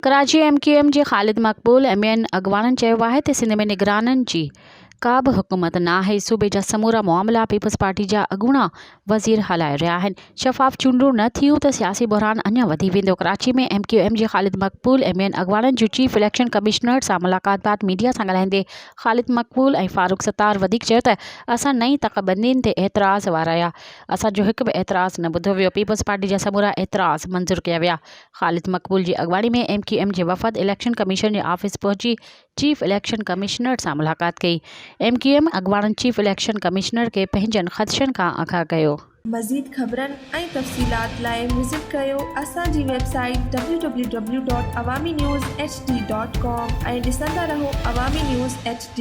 Karachi MQM जे ख़ालिद मक़बूल MN अॻवाननि चयो आहे त सिंध में निगराननि जी का बि हुकूमत न आहे। सूबे जा समूरा मामला पीपल्स पार्टी जा अॻूणा वज़ीर हलाए रहिया आहिनि। शफ़ाफ़ चूंडूं न थियूं त सियासी बहरान अञा वधी वेंदो। कराची में MQM जे ख़ालिद मक़बूल MN अॻवाननि जूं चीफ इलेक्शन कमिश्नर सां मुलाक़ात बाद मीडिया सां ॻाल्हाईंदे ख़ालिद मक़बूल ऐं फ़ारूक सत्तार वधीक चयो त असां नई तक़बंदियुनि ते एतिराज़ वाराया। असांजो हिकु बि एतिराज़ न ॿुधो वियो। पीपल्स पार्टी जा समूरा एतिराज़ मंज़ूर कया विया। ख़ालिद मक़बूल जी अॻवानी में MQM जे वफ़द इलेक्शन कमीशन जे ऑफिस पहुची चीफ इलेक्शन कमिश्नर सां मुलाक़ात कई। MQM अॻवाननि चीफ इलेक्शन कमिश्नर के पंहिंजनि ख़दशनि खां आगाह कयो। मज़ीद ख़बरनि ऐं तफ़सीलात लाइ विज़िट कयो असांजी वेबसाइट www.awamiNewsHD.com ऐं ॾिसंदा रहो अवामी न्यूज़ HD।